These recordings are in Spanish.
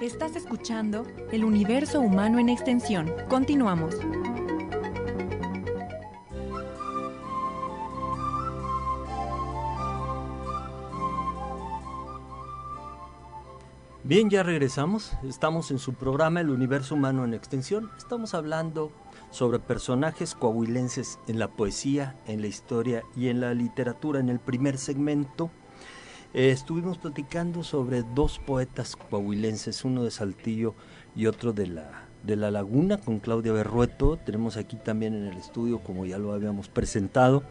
Estás escuchando El Universo Humano en Extensión. Continuamos. Bien, ya regresamos. Estamos en su programa El Universo Humano en Extensión. Estamos hablando sobre personajes coahuilenses en la poesía, en la historia y en la literatura. En el primer segmento estuvimos platicando sobre dos poetas coahuilenses, uno de Saltillo y otro de la Laguna, con Claudia Berrueto. Tenemos aquí también en el estudio, como ya lo habíamos presentado,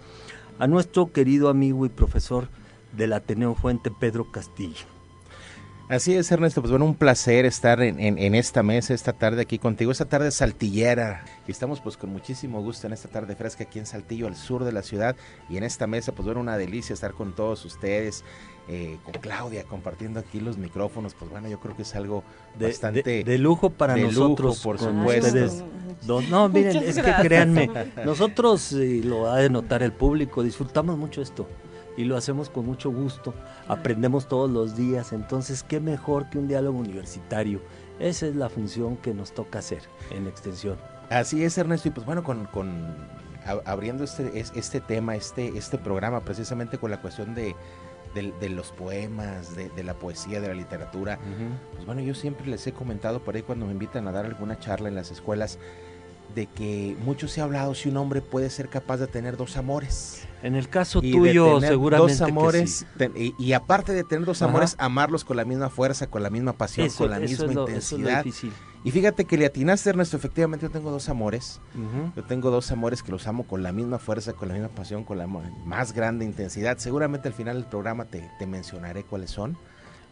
a nuestro querido amigo y profesor del Ateneo Fuente, Pedro Castillo. Así es, Ernesto, pues bueno, un placer estar en esta mesa, esta tarde aquí contigo, esta tarde saltillera, y estamos pues con muchísimo gusto en esta tarde fresca aquí en Saltillo, al sur de la ciudad, y en esta mesa pues bueno, una delicia estar con todos ustedes, con Claudia, compartiendo aquí los micrófonos, pues bueno, yo creo que es algo bastante... De lujo para nosotros, por supuesto. No, miren, es que créanme, nosotros, lo ha de notar el público, disfrutamos mucho esto. Y lo hacemos con mucho gusto, aprendemos todos los días, entonces qué mejor que un diálogo universitario. Esa es la función que nos toca hacer en Extensión. Así es, Ernesto, y pues bueno, abriendo este tema, este programa, precisamente con la cuestión de los poemas, de la poesía, de la literatura, pues bueno, yo siempre les he comentado por ahí cuando me invitan a dar alguna charla en las escuelas, de que mucho se ha hablado si un hombre puede ser capaz de tener dos amores. En el caso tuyo, seguramente dos amores, que sí. Y aparte de tener dos amores, amarlos con la misma fuerza, con la misma pasión, con la misma intensidad. Eso es lo difícil. Y fíjate que le atinaste, Ernesto, efectivamente yo tengo dos amores. Yo tengo dos amores que los amo con la misma fuerza, con la misma pasión, con la más grande intensidad. Seguramente al final del programa te mencionaré cuáles son.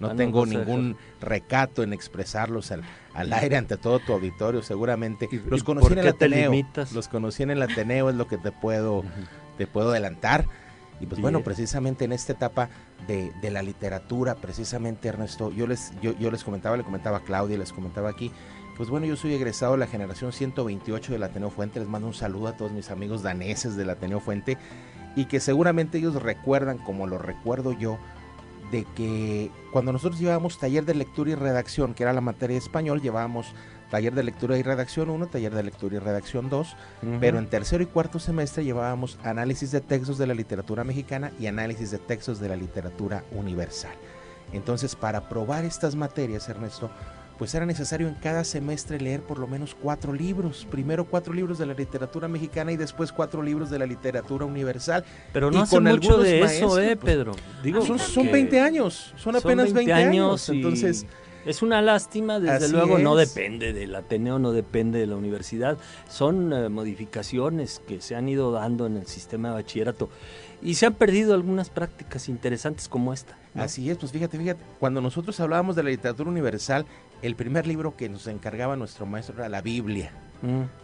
No tengo ningún recato en expresarlos al aire ante todo tu auditorio, seguramente. Los conocí en el Ateneo. Los conocí en el Ateneo, es lo que te puedo adelantar. Y pues bueno, precisamente en esta etapa de la literatura, precisamente, Ernesto, yo les comentaba, le comentaba a Claudia, les comentaba aquí, pues bueno, yo soy egresado de la generación 128 del Ateneo Fuente. Les mando un saludo a todos mis amigos daneses del Ateneo Fuente, y que seguramente ellos recuerdan, como lo recuerdo yo, de que cuando nosotros llevábamos taller de lectura y redacción, que era la materia de español, llevábamos taller de lectura y redacción 1, taller de lectura y redacción 2, pero en tercero y cuarto semestre llevábamos análisis de textos de la literatura mexicana y análisis de textos de la literatura universal. Entonces, para probar estas materias, Ernesto, pues era necesario en cada semestre leer por lo menos 4 libros, primero 4 libros de la literatura mexicana y después 4 libros de la literatura universal. Pero no hace mucho de eso, Pedro. Digo, son 20 años, son apenas 20 años, entonces... Es una lástima, desde luego, no depende del Ateneo, no depende de la universidad, son modificaciones que se han ido dando en el sistema de bachillerato y se han perdido algunas prácticas interesantes como esta, ¿no? Así es, pues fíjate, cuando nosotros hablábamos de la literatura universal, el primer libro que nos encargaba nuestro maestro era la Biblia.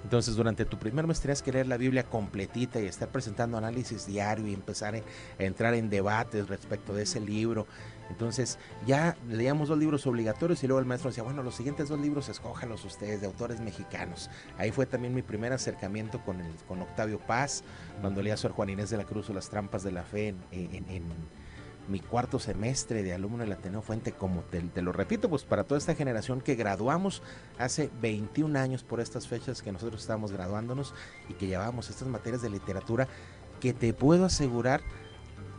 Entonces, durante tu primer mes tenías que leer la Biblia completita y estar presentando análisis diario y empezar a entrar en debates respecto de ese libro. Entonces, ya leíamos 2 libros obligatorios y luego el maestro decía, bueno, los siguientes 2 libros escójanlos ustedes, de autores mexicanos. Ahí fue también mi primer acercamiento con Octavio Paz, cuando leía a Sor Juana Inés de la Cruz o Las Trampas de la Fe en mi cuarto semestre de alumno del Ateneo Fuente, como te lo repito, pues para toda esta generación que graduamos hace 21 años por estas fechas que nosotros estábamos graduándonos y que llevábamos estas materias de literatura que te puedo asegurar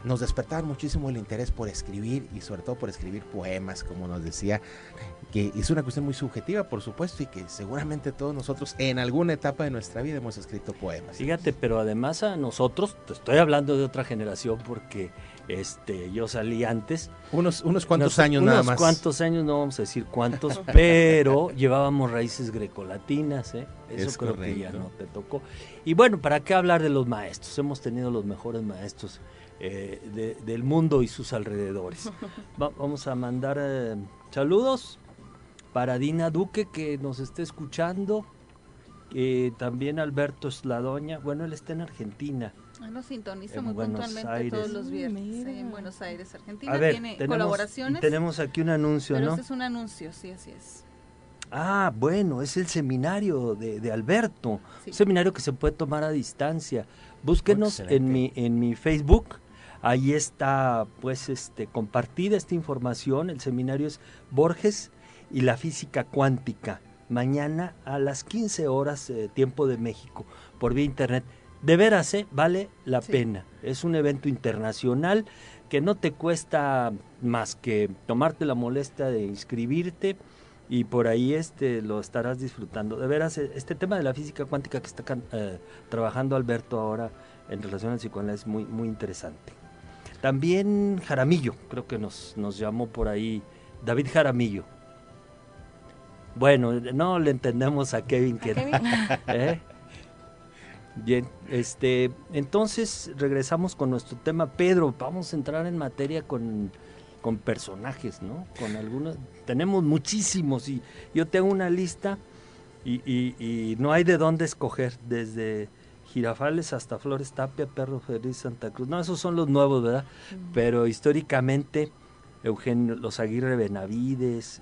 nos despertaban muchísimo el interés por escribir y sobre todo por escribir poemas, como nos decía, que es una cuestión muy subjetiva, por supuesto, y que seguramente todos nosotros en alguna etapa de nuestra vida hemos escrito poemas. Fíjate, pero además a nosotros, te estoy hablando de otra generación porque yo salí antes. Unos cuantos años nada más. Unos cuantos años, no vamos a decir cuántos, pero llevábamos raíces grecolatinas, Eso es creo correcto. que ya no te tocó. Y bueno, ¿para qué hablar de los maestros? Hemos tenido los mejores maestros del mundo y sus alrededores. Vamos a mandar saludos para Dina Duque, que nos está escuchando, también Alberto Sladoña, bueno, él está en Argentina. Nos sintoniza en muy Buenos puntualmente Aires. Todos los viernes en Buenos Aires, Argentina. A ver, Tiene colaboraciones. Tenemos aquí un anuncio, pero ¿no? Este es un anuncio, sí, así es. Ah, bueno, es el seminario de Alberto, Sí. un seminario que se puede tomar a distancia. Búsquenos Excelente. en mi Facebook, ahí está pues compartida esta información. El seminario es Borges y la física cuántica, mañana a las 15 horas, tiempo de México, por vía internet. De veras, vale la pena. Es un evento internacional que no te cuesta más que tomarte la molestia de inscribirte y por ahí lo estarás disfrutando. De veras, este tema de la física cuántica que está trabajando Alberto ahora en relación al psicoanálisis es muy, muy interesante. También Jaramillo, creo que nos llamó por ahí, David Jaramillo. Bueno, no le entendemos a Kevin. Bien, entonces regresamos con nuestro tema. Pedro, vamos a entrar en materia con personajes, ¿no? Con algunos, tenemos muchísimos y yo tengo una lista y no hay de dónde escoger, desde Girafales hasta Flores Tapia, Perro Feliz, Santa Cruz. No, esos son los nuevos, ¿verdad? Pero históricamente, Eugenio Los Aguirre Benavides,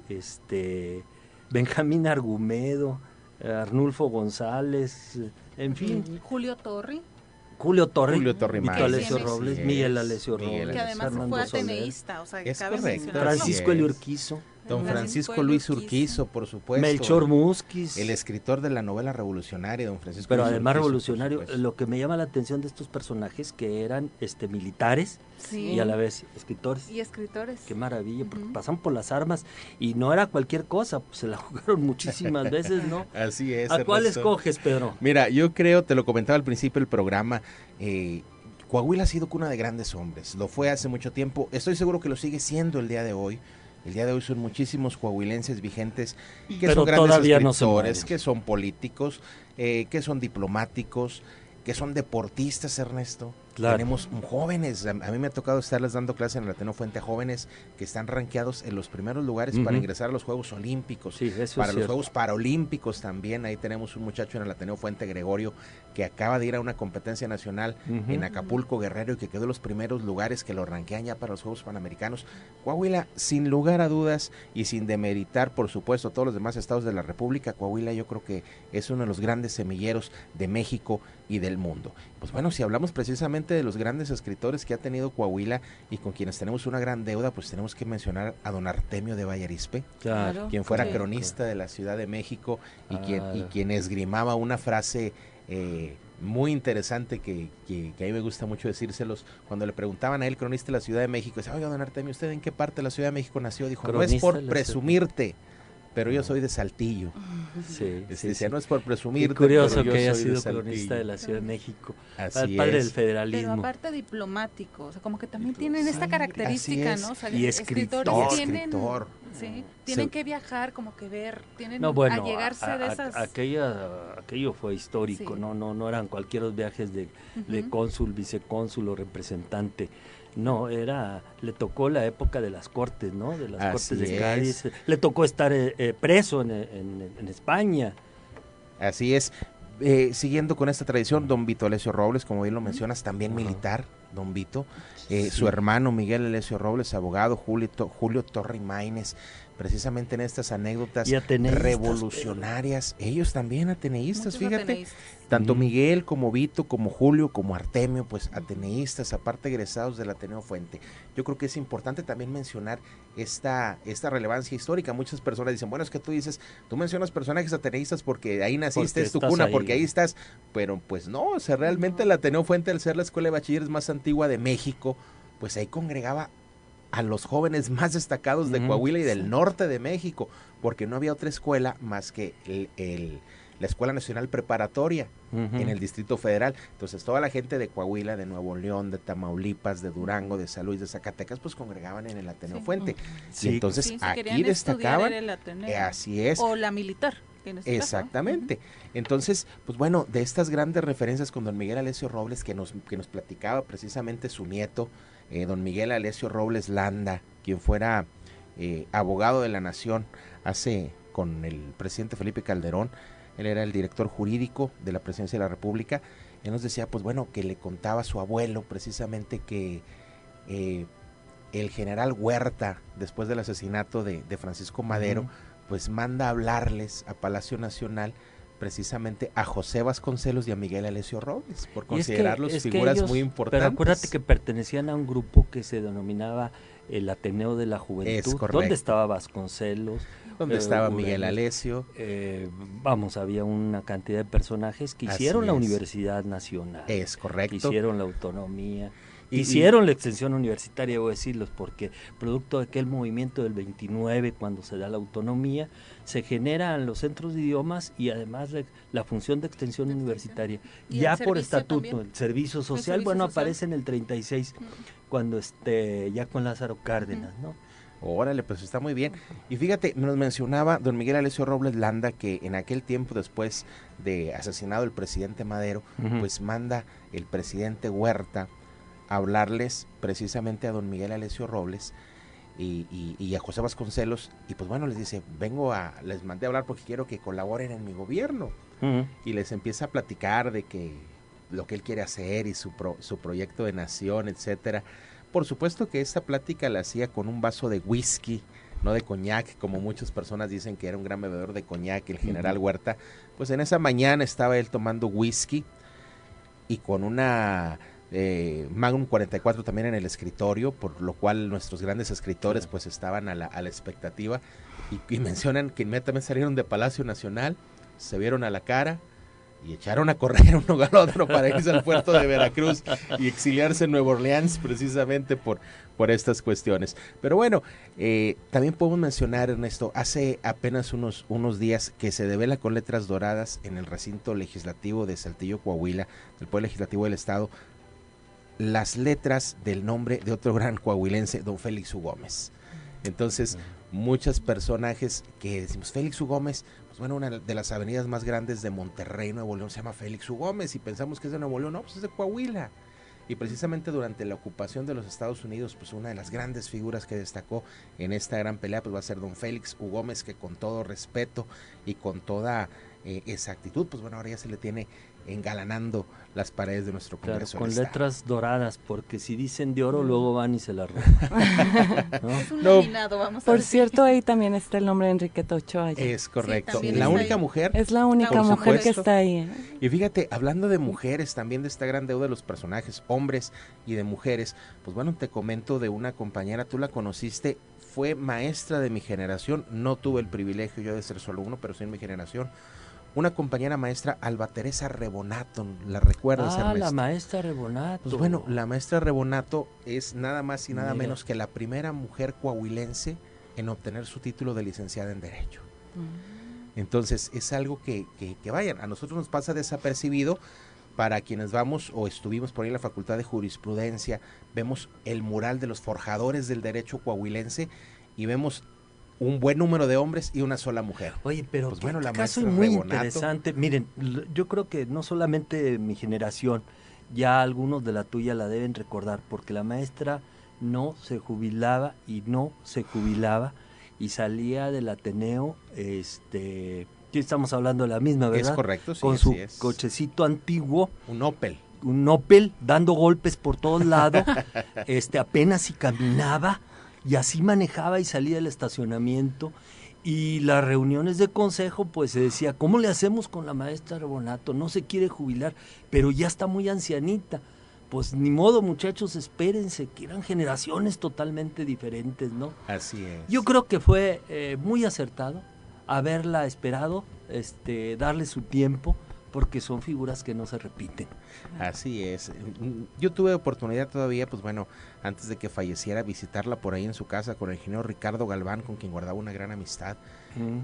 Benjamín Argumedo, Arnulfo González, en fin. Julio Torri. Julio Torri Víctor Alessio Robles, Miguel Alessio Robles, que además fue ateneísta, o sea, es cabe correcto. mencionarlo. Francisco Eli Urquizo. Don Francisco Luis Urquizo, por supuesto. Melchor Musquiz. El escritor de la novela revolucionaria, don Francisco Pero Luis además Urquizo, revolucionario. Lo que me llama la atención de estos personajes que eran militares y a la vez escritores. Y escritores. Qué maravilla, porque pasan por las armas y no era cualquier cosa, pues se la jugaron muchísimas veces, ¿no? Así es. ¿A cuál Ernesto escoges, Pedro? Mira, yo creo, te lo comentaba al principio del programa, Coahuila ha sido cuna de grandes hombres. Lo fue hace mucho tiempo. Estoy seguro que lo sigue siendo el día de hoy. El día de hoy son muchísimos coahuilenses vigentes que pero son grandes escritores, no que son políticos, que son diplomáticos, que son deportistas, Ernesto. Claro. Tenemos jóvenes, a mí me ha tocado estarles dando clase en el Ateneo Fuente a jóvenes que están rankeados en los primeros lugares para ingresar a los Juegos Olímpicos, sí, eso para es los cierto. Juegos Paralímpicos también. Ahí tenemos un muchacho en el Ateneo Fuente, Gregorio, que acaba de ir a una competencia nacional en Acapulco, Guerrero, y que quedó en los primeros lugares, que lo rankean ya para los Juegos Panamericanos. Coahuila, sin lugar a dudas y sin demeritar, por supuesto, todos los demás estados de la República, Coahuila yo creo que es uno de los grandes semilleros de México y del mundo. Pues bueno, si hablamos precisamente de los grandes escritores que ha tenido Coahuila y con quienes tenemos una gran deuda, pues tenemos que mencionar a don Artemio de Vallarispe, Claro. quien fuera cronista de la Ciudad de México y quien esgrimaba una frase muy interesante que a mí me gusta mucho decírselos. Cuando le preguntaban a él, cronista de la Ciudad de México, decía: oiga, don Artemio, ¿usted en qué parte de la Ciudad de México nació? Dijo: no es por presumirte, pero yo soy de Saltillo. Sí, Decía, no es por presumirte, curioso pero yo que haya soy sido de Saltillo. cronista de la Ciudad de México, Así padre es. del federalismo. Pero aparte diplomático, o sea, como que también tienen esta característica, así es. ¿no? O sea, Y escritores escritor. tienen que viajar, como que ver, tienen No, bueno, allegarse de esas... aquello fue histórico, Sí. no eran cualquier viajes de cónsul, vicecónsul o representante. No, le tocó la época de las cortes, ¿no? De las cortes de Cádiz. Le tocó estar preso en España. Así es. Siguiendo con esta tradición, don Vito Alessio Robles, como bien lo mencionas, también militar, don Vito. Su hermano Miguel Alessio Robles, abogado, Julio Torri Maínez, precisamente en estas anécdotas revolucionarias. Ellos también ateneístas, Muchos fíjate. ateneístas. Tanto Miguel como Vito, como Julio, como Artemio, pues ateneístas, aparte egresados del Ateneo Fuente. Yo creo que es importante también mencionar esta relevancia histórica. Muchas personas dicen, bueno, es que tú mencionas personajes ateneístas porque ahí naciste, es tu cuna, porque ahí estás. Pero pues no, o sea, realmente el Ateneo Fuente, al ser la escuela de bachilleres más antigua de México, pues ahí congregaba a los jóvenes más destacados de Coahuila y del norte de México, porque no había otra escuela más que la Escuela Nacional Preparatoria en el Distrito Federal. Entonces toda la gente de Coahuila, de Nuevo León, de Tamaulipas, de Durango, de San Luis, de Zacatecas, pues congregaban en el Ateneo Fuente. Sí. Y entonces Sí, si aquí querían destacaban, estudiar el Ateneo. así es. O la militar. En este Exactamente. Entonces, pues bueno, de estas grandes referencias con don Miguel Alessio Robles, que nos platicaba precisamente su nieto, don Miguel Alessio Robles Landa, quien fuera abogado de la nación con el presidente Felipe Calderón. Él era el director jurídico de la Presidencia de la República. Él nos decía, pues bueno, que le contaba a su abuelo precisamente que el general Huerta, después del asesinato de Francisco Madero, pues manda a hablarles a Palacio Nacional precisamente a José Vasconcelos y a Miguel Alessio Robles, por Y considerarlos es que figuras ellos, muy importantes. Pero acuérdate que pertenecían a un grupo que se denominaba el Ateneo de la Juventud. Es correcto. ¿Dónde estaba Vasconcelos? Donde estaba Ureña, Miguel Alessio. Vamos, había una cantidad de personajes que hicieron la Universidad Nacional. Es correcto. Que hicieron la autonomía. Y Hicieron la extensión universitaria, debo decirlos, porque producto de aquel movimiento del 29, cuando se da la autonomía, se generan los centros de idiomas y además la función de extensión universitaria. ¿Y ya el por servicio estatuto, también? el servicio social, servicio social. aparece en el 36, cuando ya con Lázaro Cárdenas, ¿no? Órale, pues está muy bien. Y fíjate, nos mencionaba don Miguel Alessio Robles Landa que en aquel tiempo, después de asesinado el presidente Madero, pues manda el presidente Huerta hablarles precisamente a don Miguel Alessio Robles y a José Vasconcelos, y pues bueno, les dice, les mandé a hablar porque quiero que colaboren en mi gobierno, y les empieza a platicar de que lo que él quiere hacer y su proyecto de nación, etcétera. Por supuesto que esta plática la hacía con un vaso de whisky, no de coñac, como muchas personas dicen que era un gran bebedor de coñac el general Huerta. Pues en esa mañana estaba él tomando whisky y con una Magnum 44 también en el escritorio, por lo cual nuestros grandes escritores pues estaban a la expectativa, y mencionan que inmediatamente salieron de Palacio Nacional, se vieron a la cara y echaron a correr uno al otro para irse al puerto de Veracruz y exiliarse en Nueva Orleans precisamente por estas cuestiones. Pero bueno, también podemos mencionar, Ernesto, hace apenas unos días que se devela con letras doradas en el recinto legislativo de Saltillo, Coahuila, del Poder Legislativo del Estado, las letras del nombre de otro gran coahuilense, don Félix U. Gómez. Entonces, muchos personajes que decimos, Félix U. Gómez, pues bueno, una de las avenidas más grandes de Monterrey, Nuevo León, se llama Félix U. Gómez, y pensamos que es de Nuevo León, no, pues es de Coahuila. Y precisamente durante la ocupación de los Estados Unidos, pues una de las grandes figuras que destacó en esta gran pelea, pues va a ser don Félix U. Gómez, que con todo respeto y con toda exactitud, pues bueno, ahora ya se le tiene engalanando las paredes de nuestro Congreso. Claro, con letras doradas, porque si dicen de oro, luego van y se la roban. ¿No? Es un laminado, vamos a Por decir. cierto, ahí también está el nombre de Enriqueta Ochoa. Es correcto. Sí, la está única ahí. mujer. Es la única Por mujer que supuesto. está ahí. Y fíjate, hablando de mujeres, también de esta gran deuda de los personajes, hombres y de mujeres, pues bueno, te comento de una compañera, tú la conociste, fue maestra de mi generación, no tuve el privilegio yo de ser solo uno, pero sí en mi generación. Una compañera maestra, Alba Teresa Rebonato, ¿la recuerdas, Ernesto? La maestra Rebonato. Pues bueno, la maestra Rebonato es nada más y nada Mira. menos que la primera mujer coahuilense en obtener su título de licenciada en Derecho. Entonces, es algo que vayan, a nosotros nos pasa desapercibido. Para quienes vamos o estuvimos por ahí en la Facultad de Jurisprudencia, vemos el mural de los forjadores del derecho coahuilense y vemos un buen número de hombres y una sola mujer. Oye, pero pues qué bueno, la caso maestra muy Rebonato. interesante. Miren, yo creo que no solamente mi generación, ya algunos de la tuya la deben recordar, porque la maestra no se jubilaba y salía del Ateneo, aquí estamos hablando de la misma, ¿verdad? Es correcto, sí, con su así es. cochecito antiguo, Un Opel. un Opel, dando golpes por todos lados, apenas si caminaba, y así manejaba y salía del estacionamiento. Y las reuniones de consejo, pues se decía, ¿cómo le hacemos con la maestra Rebonato? No se quiere jubilar, pero ya está muy ancianita. Pues ni modo, muchachos, espérense, que eran generaciones totalmente diferentes, ¿no? Así es. Yo creo que fue muy acertado haberla esperado, darle su tiempo, porque son figuras que no se repiten. Así es. Yo tuve oportunidad todavía, pues bueno, antes de que falleciera, visitarla por ahí en su casa con el ingeniero Ricardo Galván, con quien guardaba una gran amistad.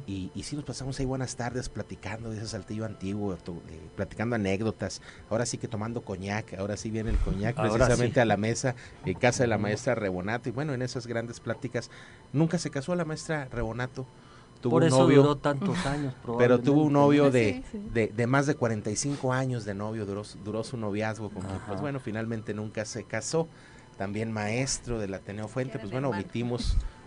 Y sí nos pasamos ahí buenas tardes platicando de ese Saltillo antiguo, platicando anécdotas. Ahora sí que tomando coñac, ahora sí viene el coñac precisamente a la mesa en casa de la maestra Rebonato. Y bueno, en esas grandes pláticas, nunca se casó la maestra Rebonato. Tuvo Por un eso novio, duró tantos años, pero probablemente. tuvo un novio Sí. de más de 45 años de novio, duró su noviazgo, con quien, pues bueno, finalmente nunca se casó. También maestro del Ateneo Fuente, Era pues el bueno, hermano.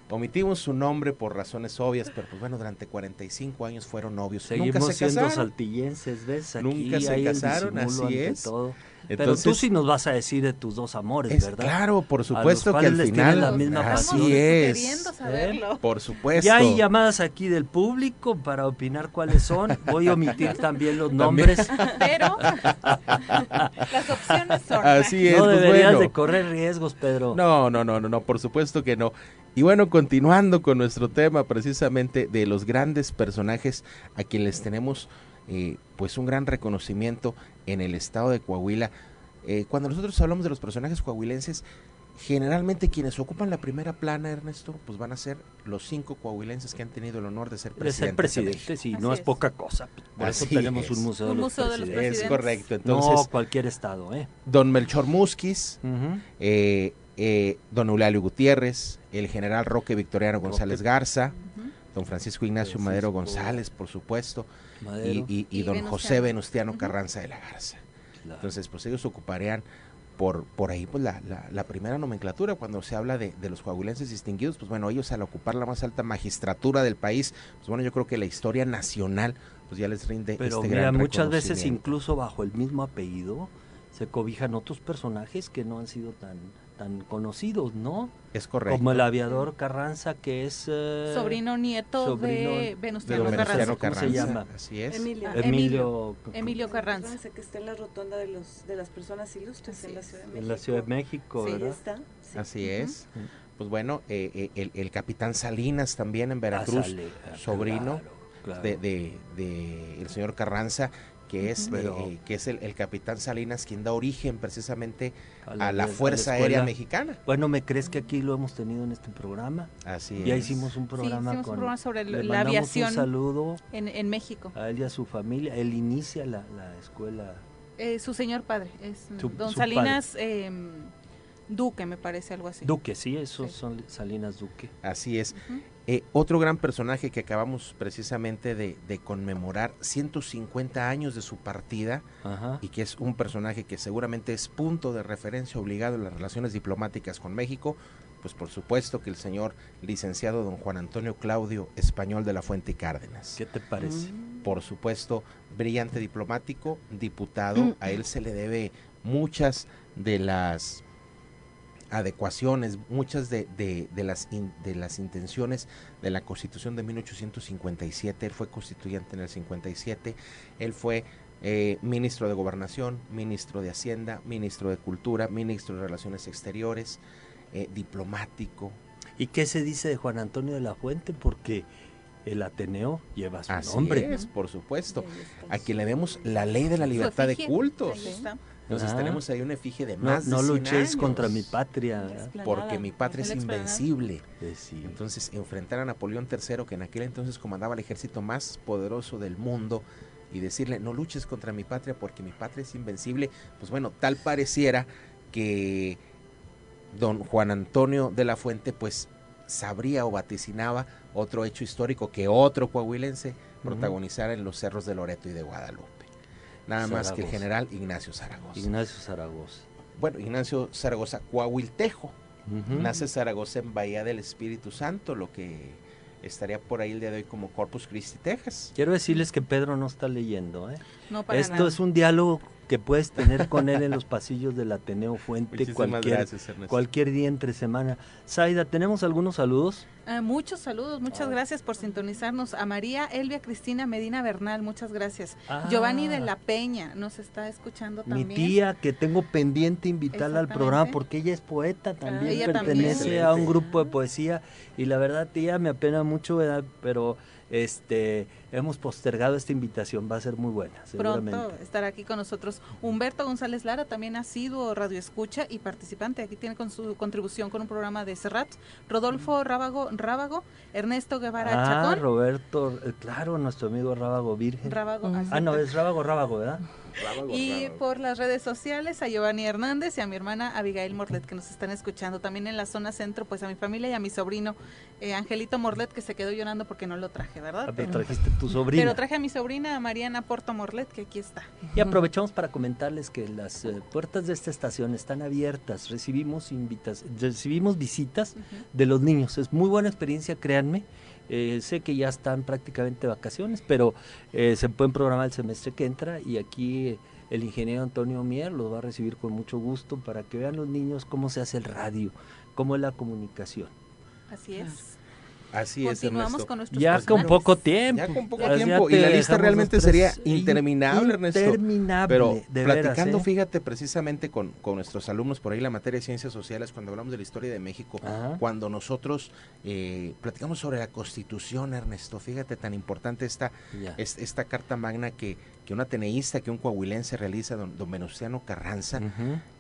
Omitimos su nombre por razones obvias, pero pues bueno, durante 45 años fueron novios. Seguimos Nunca se siendo casaron. saltillenses, ¿ves? Aquí Nunca se hay el casaron, disimulo así ante es. todo. Entonces, Pero tú sí nos vas a decir de tus dos amores, ¿verdad? Claro, por A supuesto los que al cuales les tienes final, la misma pasión. así Queriendo es, saberlo. por supuesto. Ya hay llamadas aquí del público para opinar cuáles son. Voy a omitir también los nombres. Pero las opciones son. Así es, No pues deberías bueno. de correr riesgos, Pedro. No, por supuesto que no. Y bueno, continuando con nuestro tema precisamente de los grandes personajes a quienes les tenemos pues un gran reconocimiento en el estado de Coahuila. Cuando nosotros hablamos de los personajes coahuilenses, generalmente quienes ocupan la primera plana, Ernesto, pues van a ser los 5 coahuilenses que han tenido el honor de ser De presidentes. ser presidente, sí, Así no es es. poca cosa. Por eso Así tenemos es. un museo, Un de, museo los de los presidentes. Es presidentes. correcto. Entonces, No cualquier estado, ¿eh? don Melchor Musquiz, Ujú. don Eulalio Gutiérrez, el general Roque Victoriano González Roque. Garza, Ujú. don Francisco Ignacio Francisco Madero González, por supuesto, Madero. y Y don Venustiano. José Venustiano Ujú. Carranza de la Garza. Claro. Entonces, pues ellos ocuparían por ahí pues la primera nomenclatura. Cuando se habla de los coahuilenses distinguidos, pues bueno, ellos al ocupar la más alta magistratura del país, pues bueno, yo creo que la historia nacional pues ya les rinde Pero este mira, gran muchas veces reconocimiento. incluso bajo el mismo apellido se cobijan otros personajes que no han sido tan conocidos, ¿no? Es correcto. Como el aviador Carranza, que es... Sobrino nieto sobrino de de de Venustiano don Carranza. Venustiano Carranza. ¿Cómo se Carranza, llama? así es. Emilio. Emilio, Emilio Carranza. Que está en la rotonda de las personas ilustres en la Ciudad de México. en la Ciudad de México, Sí, Ahí ¿verdad? está. Sí. Así Ujú. es. Pues bueno, el capitán Salinas también en Veracruz, sobrino claro. de el señor Carranza, que es, Pero- que es el capitán Salinas quien da origen precisamente a la a Fuerza escuela. Aérea Mexicana. Bueno, ¿me crees que aquí lo hemos tenido en este programa? Así Ya es. hicimos un programa hicimos un con... programa sobre le la mandamos aviación un saludo en México. a él y a su familia. Él inicia la escuela. Su señor padre es Su- don su Salinas Duque, me parece, algo así. Duque, sí, esos Sí. son Salinas Duque. Así es. Ujú. Otro gran personaje que acabamos precisamente de conmemorar 150 años de su partida, Ajá. y que es un personaje que seguramente es punto de referencia obligado en las relaciones diplomáticas con México, pues por supuesto que el señor licenciado don Juan Antonio Claudio Español de la Fuente y Cárdenas. ¿Qué te parece? Por supuesto, brillante diplomático, diputado, a él se le debe muchas de las adecuaciones, muchas de las intenciones de la Constitución de 1857. Él fue constituyente en el 57, él fue ministro de Gobernación, ministro de Hacienda, ministro de Cultura, ministro de Relaciones Exteriores, diplomático. ¿Y qué se dice de Juan Antonio de la Fuente? Porque el Ateneo lleva su Así nombre. es, por supuesto. Y ahí está. A quien le demos la ley de la Su libertad de efigie, cultos. ahí está. Entonces Ah. tenemos ahí una efigie de No, más no de 100 luchéis años. contra mi patria. La ¿verdad? explanada. Porque mi patria es Es la explanada. invencible. Sí. Entonces, enfrentar a Napoleón III, que en aquel entonces comandaba el ejército más poderoso del mundo, y decirle, no luches contra mi patria porque mi patria es invencible, pues bueno, tal pareciera que don Juan Antonio de la Fuente, pues sabría o vaticinaba otro hecho histórico que otro coahuilense protagonizara en los cerros de Loreto y de Guadalupe. Nada más que el Zaragoza. general Ignacio Zaragoza. Ignacio Zaragoza. Bueno, Ignacio Zaragoza, coahuiltejo. Ujú. Nace Zaragoza en Bahía del Espíritu Santo, lo que estaría por ahí el día de hoy como Corpus Christi, Texas. Quiero decirles que Pedro no está leyendo, ¿eh? No para Esto nada. es un diálogo que puedes tener con él en los pasillos del Ateneo Fuente Muchísimas gracias, Ernesto. cualquier día entre semana. Zaida, ¿tenemos algunos saludos? Muchos saludos, muchas gracias por sintonizarnos. A María Elvia Cristina Medina Bernal, muchas gracias. Ah. Giovanni de la Peña nos está escuchando Mi también. tía, que tengo pendiente invitarla al programa Exactamente. porque ella es poeta también, ella pertenece también. a un grupo de poesía y la verdad, tía, me apena mucho, ¿verdad? Pero hemos postergado esta invitación, va a ser muy buena, seguramente. Pronto estará aquí con nosotros Humberto González Lara, también ha sido radioescucha y participante. Aquí tiene con su contribución con un programa de Serrat. Rodolfo Rábago, Ernesto Guevara Chacón. Roberto, claro, nuestro amigo Rábago Virgen. Rábago, Mm. así Ah, no, está. es Rábago, ¿verdad? Y por las redes sociales a Giovanni Hernández y a mi hermana Abigail Morlet, que nos están escuchando. También en la zona centro, pues a mi familia y a mi sobrino Angelito Morlet, que se quedó llorando porque no lo traje, ¿verdad? Pero trajiste tu sobrina. Pero traje a mi sobrina Mariana Porto Morlet, que aquí está. Y aprovechamos para comentarles que las puertas de esta estación están abiertas. Recibimos visitas de los niños. Es muy buena experiencia, créanme. Sé que ya están prácticamente de vacaciones, pero se pueden programar el semestre que entra y aquí el ingeniero Antonio Mier los va a recibir con mucho gusto para que vean los niños cómo se hace el radio, cómo es la comunicación. Así es. Así es, Continuamos Ernesto. con nuestros Ya con poco tiempo. Ya con poco tiempo. Y la lista realmente sería interminable, Ernesto. Interminable, Pero de platicando, veras, fíjate, precisamente con nuestros alumnos por ahí, la materia de ciencias sociales, cuando hablamos de la historia de México, cuando nosotros platicamos sobre la Constitución, Ernesto, fíjate, tan importante esta Carta Magna que un ateneísta, que un coahuilense realiza, don Venustiano Carranza,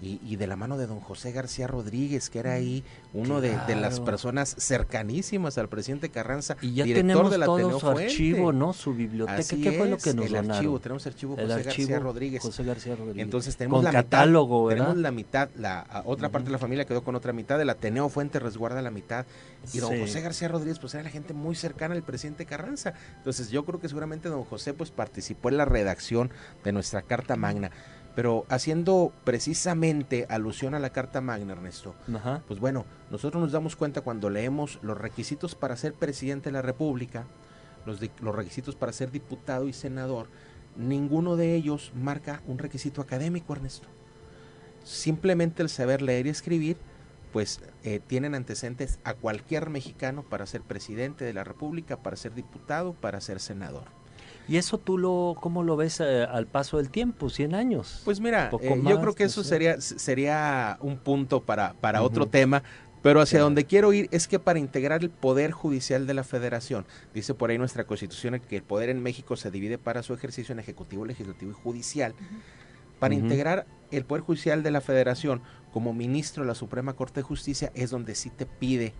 y de la mano de don José García Rodríguez, que era ahí uno de las personas cercanísimas al presidente Carranza, y ya director tenemos del todo Ateneo su Fuente. Archivo, ¿no? Su biblioteca. Así ¿Qué fue lo que nos el donaron? archivo, tenemos archivo García Rodríguez. José García Rodríguez. Entonces tenemos con la catálogo, mitad, ¿verdad? tenemos la mitad, la otra parte de la familia quedó con otra mitad, el Ateneo Fuente resguarda la mitad, y don José García Rodríguez pues era la gente muy cercana al presidente Carranza. Entonces yo creo que seguramente don José pues participó en la redacción de nuestra Carta Magna. Pero haciendo precisamente alusión a la Carta Magna, Ernesto, pues bueno, nosotros nos damos cuenta cuando leemos los requisitos para ser presidente de la República, los requisitos para ser diputado y senador, ninguno de ellos marca un requisito académico, Ernesto. Simplemente el saber leer y escribir, pues tienen antecedentes a cualquier mexicano para ser presidente de la República, para ser diputado, para ser senador. ¿Y eso cómo lo ves al paso del tiempo, 100 años? Pues mira, más, yo creo que eso sería un punto para otro tema, pero hacia donde quiero ir es que para integrar el Poder Judicial de la Federación, dice por ahí nuestra Constitución que el poder en México se divide para su ejercicio en Ejecutivo, Legislativo y Judicial. Para integrar el Poder Judicial de la Federación como ministro de la Suprema Corte de Justicia es donde sí te pide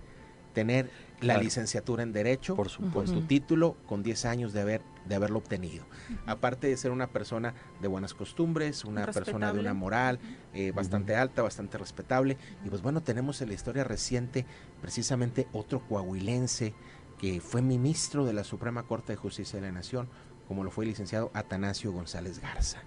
tener la licenciatura en Derecho, por supuesto, con tu título, con 10 años de haberlo obtenido. Aparte de ser una persona de buenas costumbres, una persona de una moral bastante alta, bastante respetable. Y pues bueno, tenemos en la historia reciente precisamente otro coahuilense que fue ministro de la Suprema Corte de Justicia de la Nación, como lo fue el licenciado Atanasio González Garza.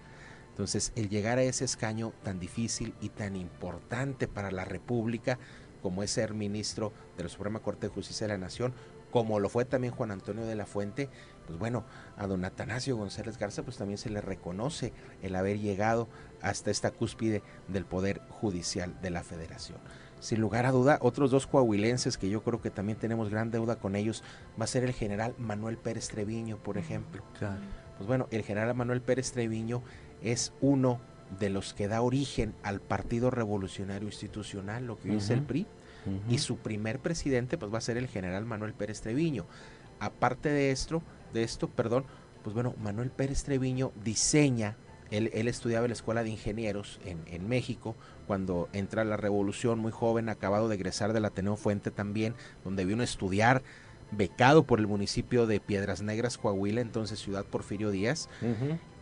Entonces, el llegar a ese escaño tan difícil y tan importante para la República, como es ser ministro de la Suprema Corte de Justicia de la Nación, como lo fue también Juan Antonio de la Fuente, pues bueno, a don Atanasio González Garza pues también se le reconoce el haber llegado hasta esta cúspide del Poder Judicial de la Federación. Sin lugar a duda, otros dos coahuilenses que yo creo que también tenemos gran deuda con ellos, va a ser el general Manuel Pérez Treviño, por ejemplo. Claro. Pues bueno, el general Manuel Pérez Treviño es uno de los que da origen al Partido Revolucionario Institucional, lo que hoy es el PRI, y su primer presidente pues va a ser el general Manuel Pérez Treviño. Aparte de esto, pues bueno, Manuel Pérez Treviño diseña, él estudiaba en la Escuela de Ingenieros en México, cuando entra la revolución, muy joven, acabado de egresar del Ateneo Fuente también, donde vino a estudiar, becado por el municipio de Piedras Negras, Coahuila, entonces Ciudad Porfirio Díaz,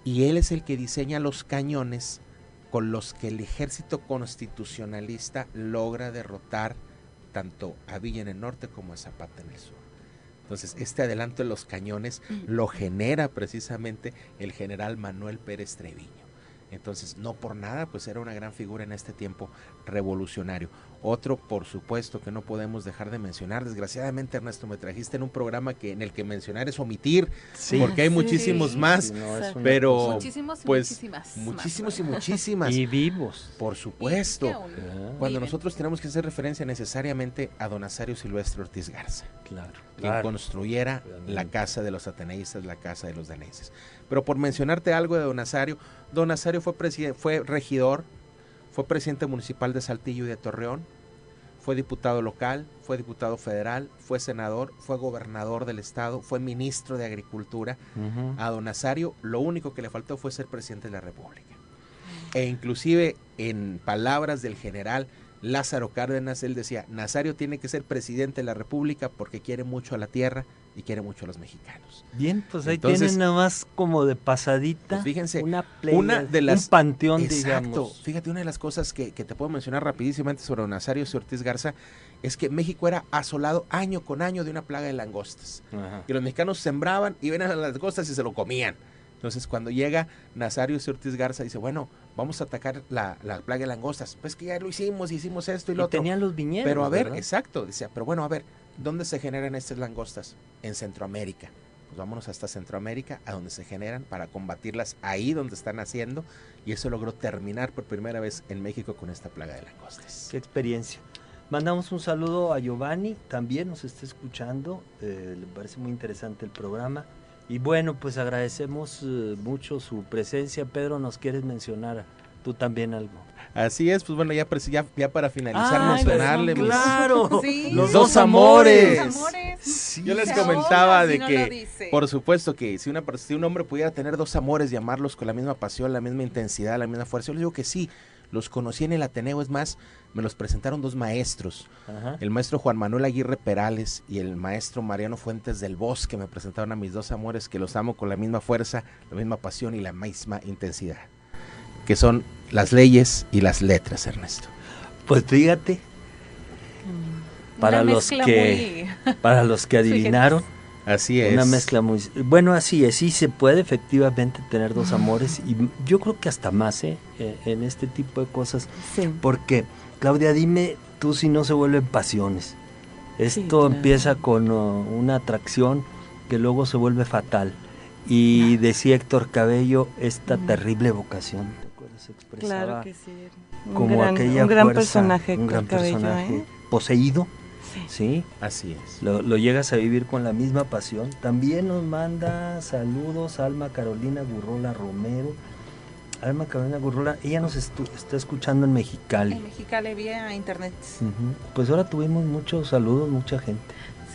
y él es el que diseña los cañones con los que el ejército constitucionalista logra derrotar tanto a Villa en el norte como a Zapata en el sur. Entonces, este adelanto de los cañones lo genera precisamente el general Manuel Pérez Treviño. Entonces, no por nada, pues era una gran figura en este tiempo revolucionario. Otro, por supuesto, que no podemos dejar de mencionar. Desgraciadamente, Ernesto, me trajiste en un programa en el que mencionar es omitir, porque hay muchísimos más, pero muchísimos y muchísimas. Y vivos. Por supuesto. Cuando nosotros tenemos que hacer referencia necesariamente a don Nazario Silvestre Ortiz Garza. Quien construyera la casa de los ateneístas, la casa de los daneses. Pero por mencionarte algo de don Nazario fue regidor, fue presidente municipal de Saltillo y de Torreón, fue diputado local, fue diputado federal, fue senador, fue gobernador del estado, fue ministro de Agricultura. A don Nazario lo único que le faltó fue ser presidente de la República. E inclusive, en palabras del general, Lázaro Cárdenas, él decía, Nazario tiene que ser presidente de la República porque quiere mucho a la tierra y quiere mucho a los mexicanos. Bien, pues ahí Entonces, tienen nada más como de pasadita, pues fíjense, una de un panteón, exacto, digamos. Fíjate, una de las cosas que te puedo mencionar rapidísimamente sobre don Nazario Ortiz Garza es que México era asolado año con año de una plaga de langostas. Ajá. Y los mexicanos sembraban y ven a las langostas y se lo comían. Entonces, cuando llega Nazario Ortiz Garza, dice, bueno, vamos a atacar la plaga de langostas. Pues que ya lo hicimos esto y lo otro. Tenían los viñedos, pero a ver, ¿verdad? exacto, decía, pero bueno, a ver, ¿dónde se generan estas langostas? En Centroamérica. Pues vámonos hasta Centroamérica, a donde se generan, para combatirlas ahí donde están haciendo, y eso logró terminar por primera vez en México con esta plaga de langostas. Qué experiencia. Mandamos un saludo a Giovanni, también nos está escuchando, le parece muy interesante el programa. Y bueno, pues agradecemos mucho su presencia. Pedro, ¿nos quieres mencionar tú también algo? Así es, pues bueno, ya para finalizar, Ay, mencionarle pues, claro, Sí. los dos amores. Los amores. Sí. Yo les Se comentaba ahoga de si no que, lo dice. por supuesto que si un hombre pudiera tener dos amores y amarlos con la misma pasión, la misma intensidad, la misma fuerza, yo les digo que sí, los conocí en el Ateneo, es más, me los presentaron dos maestros, Ajá. el maestro Juan Manuel Aguirre Perales y el maestro Mariano Fuentes del Bosque, me presentaron a mis dos amores que los amo con la misma fuerza, la misma pasión y la misma intensidad, que son las leyes y las letras, Ernesto. Pues fíjate, para Una los mezcla que para los que adivinaron, Así es. una mezcla muy... Bueno, así es, sí se puede efectivamente tener dos amores, y yo creo que hasta más, en este tipo de cosas. Sí. Porque, Claudia, dime tú si no se vuelven pasiones. Esto claro. empieza con una atracción que luego se vuelve fatal. Y decía Héctor Cabello, esta terrible vocación, ¿te acuerdas? Expresaba Claro que sí. como aquella un gran fuerza, personaje, un gran Héctor Cabello, personaje ¿eh? poseído, ¿sí? Así es. Lo llegas a vivir con la misma pasión. También nos manda saludos Alma Carolina Gurrola Romero. Alma Carolina Gurrola, ella nos está escuchando en Mexicali. En Mexicali vía internet. Ujú. Pues ahora tuvimos muchos saludos, mucha gente.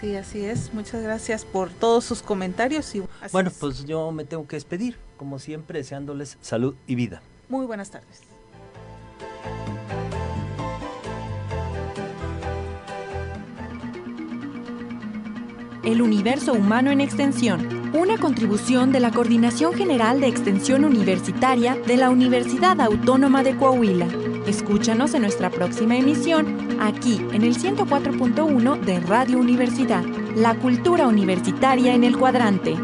Sí, así es. Muchas gracias por todos sus comentarios. Y así Bueno, es. pues yo me tengo que despedir, como siempre, deseándoles salud y vida. Muy buenas tardes. El universo humano en extensión. Una contribución de la Coordinación General de Extensión Universitaria de la Universidad Autónoma de Coahuila. Escúchanos en nuestra próxima emisión, aquí en el 104.1 de Radio Universidad. La cultura universitaria en el cuadrante.